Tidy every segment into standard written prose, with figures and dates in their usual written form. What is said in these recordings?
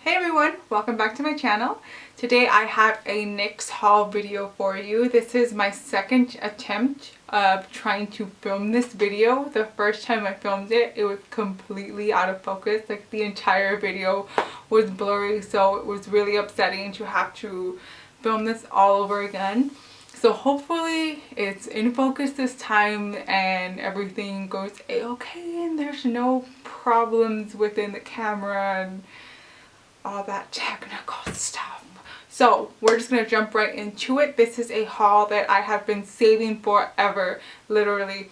Hey everyone, welcome back to my channel. Today I have a NYX haul video for you. This is my second attempt of trying to film this video. The first time I filmed it, it was completely out of focus. Like the entire video was blurry, so it was really upsetting to have to film this all over again. So hopefully it's in focus this time and everything goes a-okay and there's no problems within the camera and all that technical stuff. So we're just gonna jump right into it. This is a haul that I have been saving forever, literally.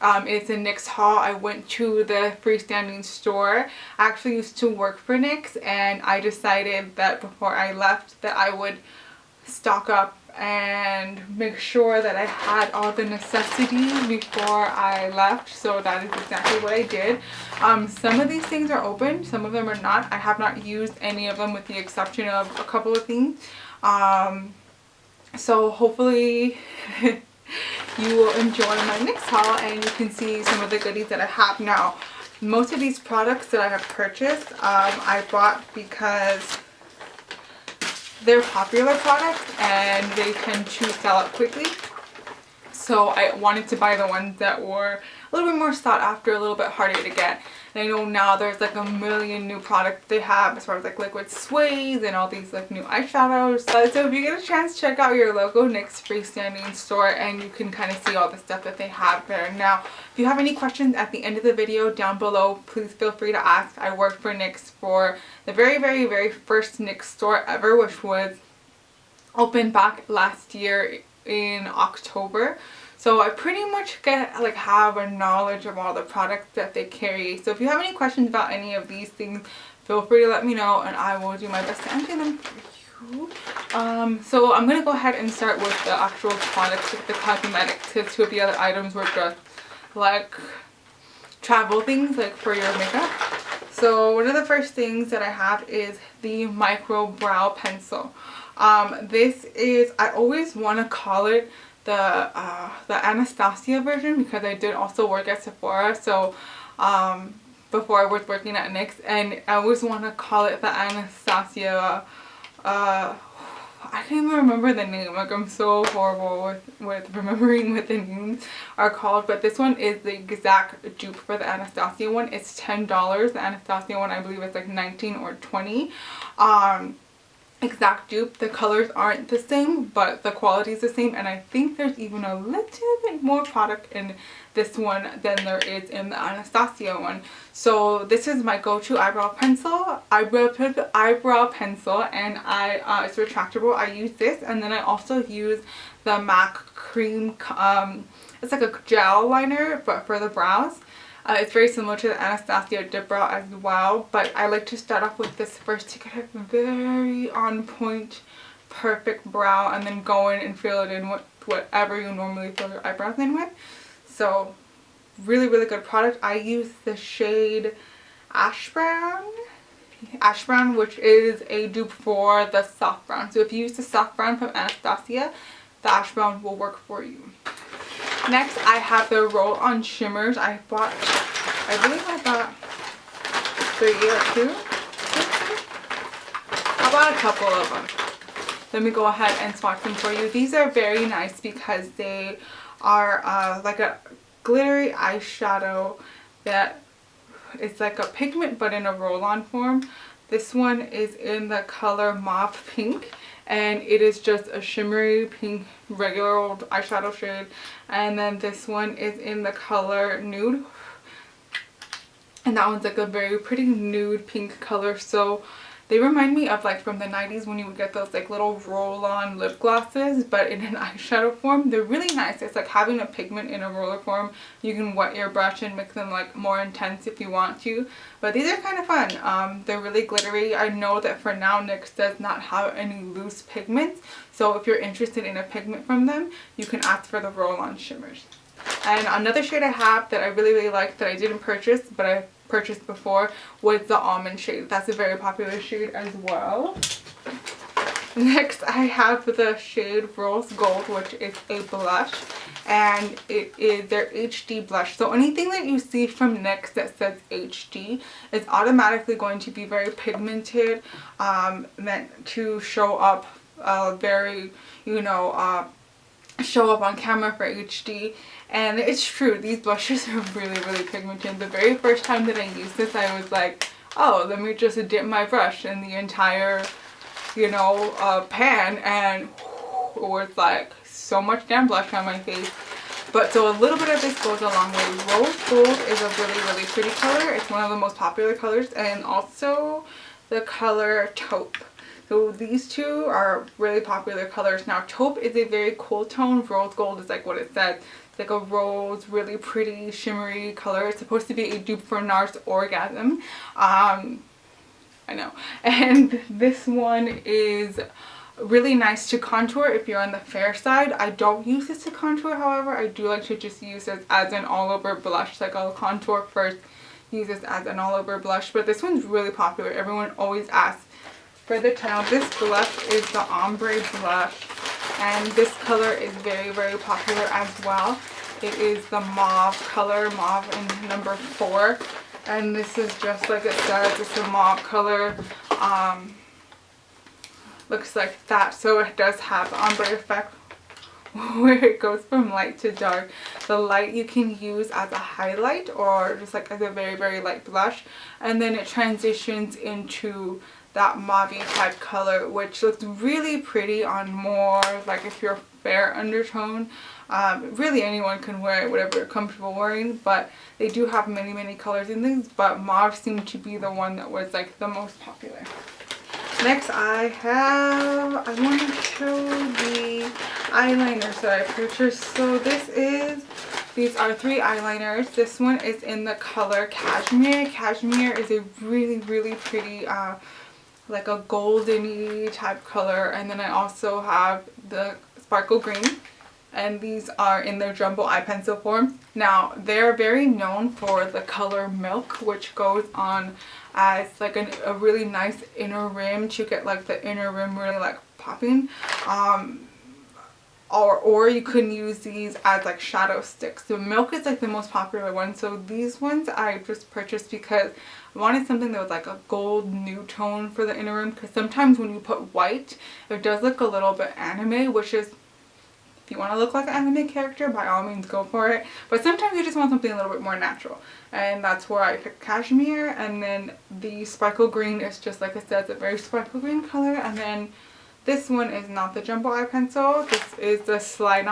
It's a NYX haul. I went to the freestanding store. I actually used to work for NYX and I decided that before I left that I would stock up and make sure that I had all the necessities before I left. So that is exactly what I did. Some of these things are open, some of them are not. I have not used any of them with the exception of a couple of things. So hopefully you will enjoy my NYX haul and you can see some of the goodies that I have now. Most of these products that I have purchased, I bought because they're popular products and they tend to sell out quickly. So I wanted to buy the ones that were a little bit more sought after, a little bit harder to get. And I know now there's like a million new products they have as far as like liquid sways and all these like new eyeshadows. So if you get a chance, check out your local NYX freestanding store and you can kind of see all the stuff that they have there. Now, if you have any questions at the end of the video down below, please feel free to ask. I worked for NYX for the very first NYX store ever, which was opened back last year in October. So I pretty much have a knowledge of all the products that they carry. So if you have any questions about any of these things, feel free to let me know and I will do my best to answer them for you. So I'm going to go ahead and start with the actual products, with the cosmetics, because two of the other items were just like travel things, like for your makeup. So one of the first things that I have is the micro brow pencil. This is, I always want to call it the Anastasia version because I did also work at Sephora. So before I was working at NYX, and I always want to call it the Anastasia, I can't even remember the name. Like, I'm so horrible with remembering what the names are called, but this one is the exact dupe for the Anastasia one. It's $10. The Anastasia one, I believe, is like 19 or 20. Exact dupe. The colors aren't the same, but the quality is the same, and I think there's even a little bit more product in this one than there is in the Anastasia one. So this is my go-to eyebrow pencil, and it's retractable. I use this, and then I also use the MAC cream. It's like a gel liner but for the brows. It's very similar to the Anastasia Dip Brow as well, but I like to start off with this first to get a very on point, perfect brow, and then go in and fill it in with whatever you normally fill your eyebrows in with. So really good product. I use the shade Ash Brown, which is a dupe for the soft brown. So if you use the soft brown from Anastasia, the Ash Brown will work for you. Next, I have the roll-on shimmers. I bought 3 or 2. I bought a couple of them. Let me go ahead and swatch them for you. These are very nice because they are like a glittery eyeshadow that is like a pigment but in a roll-on form. This one is in the color Mauve Pink, and it is just a shimmery pink regular old eyeshadow shade. And then this one is in the color Nude, and that one's like a very pretty nude pink color. So they remind me of like from the 90s when you would get those like little roll-on lip glosses but in an eyeshadow form. They're really nice. It's like having a pigment in a roller form. You can wet your brush and make them like more intense if you want to, but these are kind of fun. They're really glittery. I know that for now NYX does not have any loose pigments, so if you're interested in a pigment from them, you can ask for the roll-on shimmers. And another shade I have that I really like that I didn't purchase but I purchased before was the almond shade. That's a very popular shade as well. Next, I have the shade Rose Gold, which is a blush, and it is their HD blush. So anything that you see from NYX that says HD is automatically going to be very pigmented, meant to show up very, you know, show up on camera for HD. And it's true, these blushes are really pigmented. The very first time that I used this, I was like, oh, let me just dip my brush in the entire, you know, pan, and it was like so much damn blush on my face. But so a little bit of this goes a long way. Rose gold is a really pretty color. It's one of the most popular colors, and also the color taupe. So these two are really popular colors. Now taupe is a very cool tone. Rose gold is like what it says. It's like a rose, really pretty, shimmery color. It's supposed to be a dupe for NARS Orgasm. I know. And this one is really nice to contour if you're on the fair side. I don't use this to contour, however. I do like to just use this as an all-over blush. Like I'll contour first, use this as an all-over blush. But this one's really popular. Everyone always asks for the tone. This blush is the ombre blush, and this color is very popular as well. It is the mauve color, mauve in number 4, and this is just like it says, it's a mauve color. Looks like that. So it does have the ombre effect where it goes from light to dark. The light you can use as a highlight or just like as a very light blush, and then it transitions into that mauve type color, which looks really pretty on more like if you're fair undertone. Really anyone can wear it, whatever you're comfortable wearing, but they do have many colors in these, but mauve seemed to be the one that was like the most popular. Next I want to show the eyeliners that I purchased. So these are 3 eyeliners. This one is in the color Cashmere. Cashmere is a really pretty like a golden-y type color, and then I also have the Sparkle Green, and these are in their jumbo eye pencil form. Now they're very known for the color Milk, which goes on as like a really nice inner rim to get like the inner rim really like popping. Or you can use these as like shadow sticks. So Milk is like the most popular one. So these ones I just purchased because I wanted something that was like a gold nude tone for the inner rim, because sometimes when you put white, it does look a little bit anime, which is, if you want to look like an anime character, by all means go for it. But sometimes you just want something a little bit more natural, and that's where I picked Cashmere. And then the Sparkle Green is just like it says, a very sparkle green color. And then this one is not the jumbo eye pencil. This is the Glide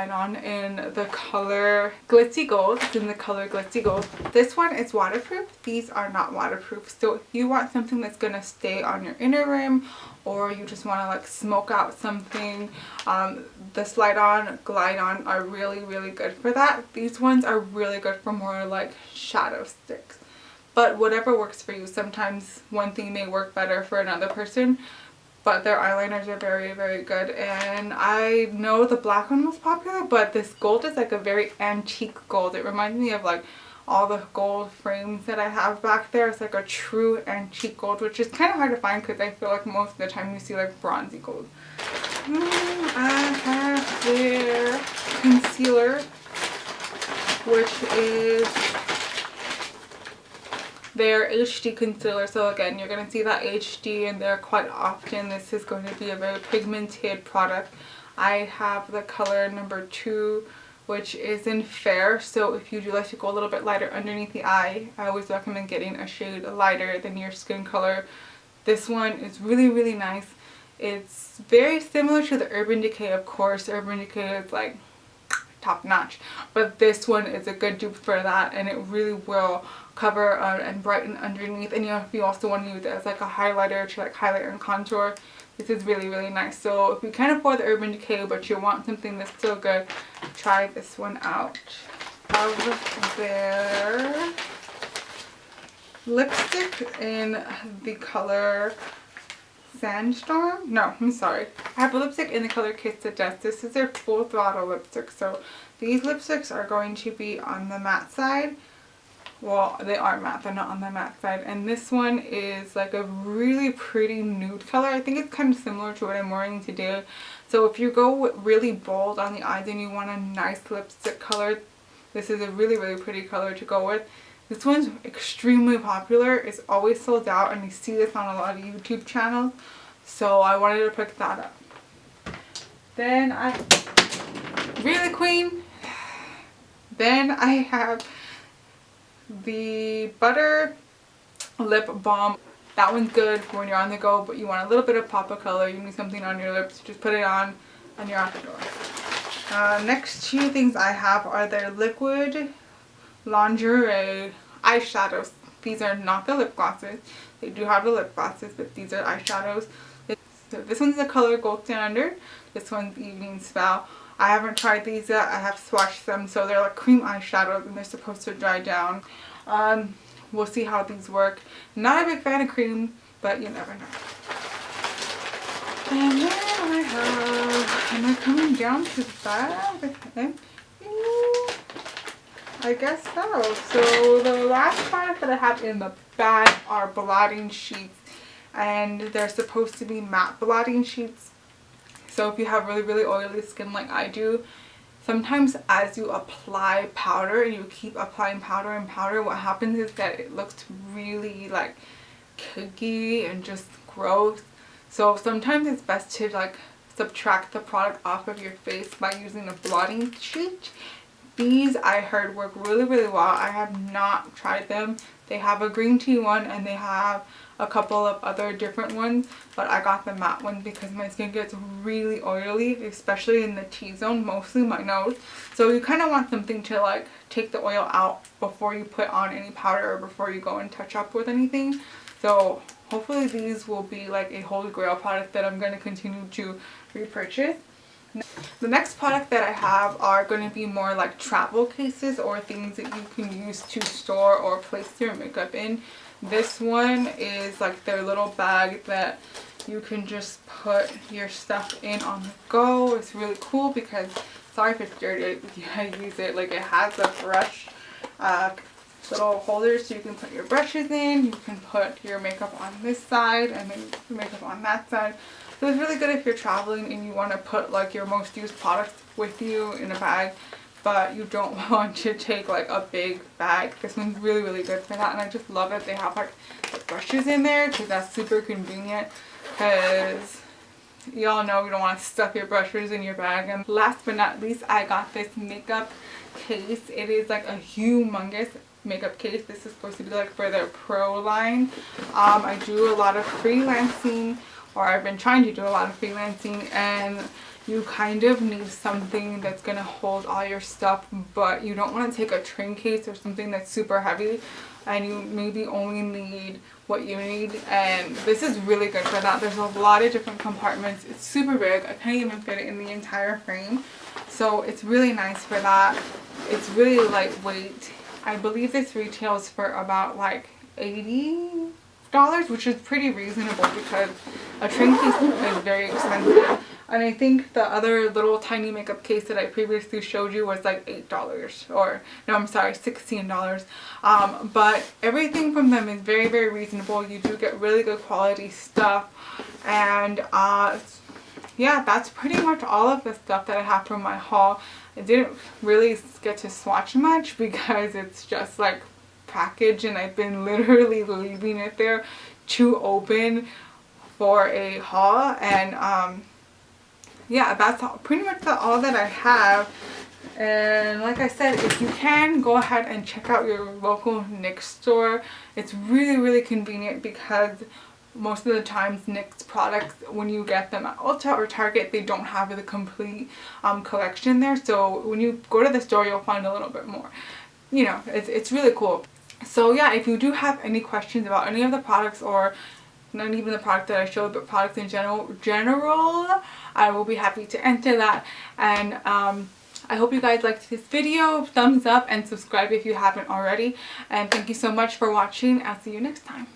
On in the color Glitzy Gold. It's in the color Glitzy Gold. This one is waterproof. These are not waterproof. So if you want something that's going to stay on your inner rim, or you just want to like smoke out something, the Glide On are really good for that. These ones are really good for more like shadow sticks. But whatever works for you. Sometimes one thing may work better for another person. But their eyeliners are very good. And I know the black one was popular, but this gold is like a very antique gold. It reminds me of like all the gold frames that I have back there. It's like a true antique gold, which is kind of hard to find because I feel like most of the time you see like bronzy gold. I have their concealer, which is their HD concealer. So again, you're going to see that HD in there quite often. This is going to be a very pigmented product. I have the color number 2, which is in Fair. So if you do like to go a little bit lighter underneath the eye, I always recommend getting a shade lighter than your skin color. This one is really nice. It's very similar to the Urban Decay, of course. Urban Decay is like top notch, but this one is a good dupe for that, and it really will cover and brighten underneath. And if you also want to use it as like a highlighter to like highlight and contour, this is really nice. So if you can't afford the Urban Decay but you want something that's still good, try this one out. Of their lipstick in the color Sandstorm. No, I'm sorry. I have a lipstick in the color Kiss to Death. This is their Full Throttle lipstick. So these lipsticks are going to be on the matte side, well, they are matte, they're not on the matte side. And this one is like a really pretty nude color. I think it's kind of similar to what I'm wearing today. So if you go really bold on the eyes and you want a nice lipstick color, this is a really, really pretty color to go with. This one's extremely popular. It's always sold out, and you see this on a lot of YouTube channels. So I wanted to pick that up. Then really queen. Then I have the Butter Lip Balm. That one's good for when you're on the go, but you want a little bit of pop of color. You need something on your lips. Just put it on and you're out the door. Next two things I have are their Liquid Lingerie eyeshadows. These are not the lip glosses. They do have the lip glosses, but these are eyeshadows. So this one's the color Gold Standard. This one's Evening Spell. I haven't tried these yet. I have swatched them, so they're like cream eyeshadows and they're supposed to dry down. We'll see how these work. Not a big fan of cream, but you never know. And then I have, am I coming down to that? I guess so. So the last product that I have in the bag are blotting sheets, and they're supposed to be matte blotting sheets. So if you have really, really oily skin like I do, sometimes as you apply powder and you keep applying powder and powder, what happens is that it looks really like cakey and just gross. So sometimes it's best to like subtract the product off of your face by using a blotting sheet. These I heard work really, really well. I have not tried them. They have a green tea one and they have a couple of other different ones, but I got the matte one because my skin gets really oily, especially in the T-zone, mostly my nose. So you kind of want something to like take the oil out before you put on any powder or before you go and touch up with anything. So hopefully these will be like a holy grail product that I'm going to continue to repurchase. The next product that I have are going to be more like travel cases or things that you can use to store or place your makeup in. This one is like their little bag that you can just put your stuff in on the go. It's really cool because, sorry if it's dirty, I use it. Like it has a brush little holder so you can put your brushes in. You can put your makeup on this side and then your makeup on that side. So it's really good if you're traveling and you want to put like your most used products with you in a bag, but you don't want to take like a big bag. This one's really, really good for that, and I just love it. They have like the brushes in there because that's super convenient, because y'all know you don't want to stuff your brushes in your bag. And last but not least, I got this makeup case. It is like a humongous makeup case. This is supposed to be like for their pro line. I do a lot of freelancing, or I've been trying to do a lot of freelancing, and you kind of need something that's going to hold all your stuff, but you don't want to take a train case or something that's super heavy, and you maybe only need what you need. And this is really good for that. There's a lot of different compartments. It's super big. I can't even fit it in the entire frame, so it's really nice for that. It's really lightweight. I believe this retails for about like $80, which is pretty reasonable because a train case is very expensive. And I think the other little tiny makeup case that I previously showed you was like $8, or no, I'm sorry, $16. But everything from them is very, very reasonable. You do get really good quality stuff. And yeah, that's pretty much all of the stuff that I have from my haul. I didn't really get to swatch much because it's just like packaged, and I've been literally leaving it there to open for a haul. And yeah, that's pretty much all that I have. And like I said, if you can, go ahead and check out your local NYX store. It's really, really convenient because most of the times NYX products, when you get them at Ulta or Target, they don't have the complete collection there. So when you go to the store, you'll find a little bit more. You know, it's really cool. So yeah, if you do have any questions about any of the products, or not even the product that I showed, but products in general, I will be happy to answer that. And I hope you guys liked this video. Thumbs up and subscribe if you haven't already. And thank you so much for watching. I'll see you next time.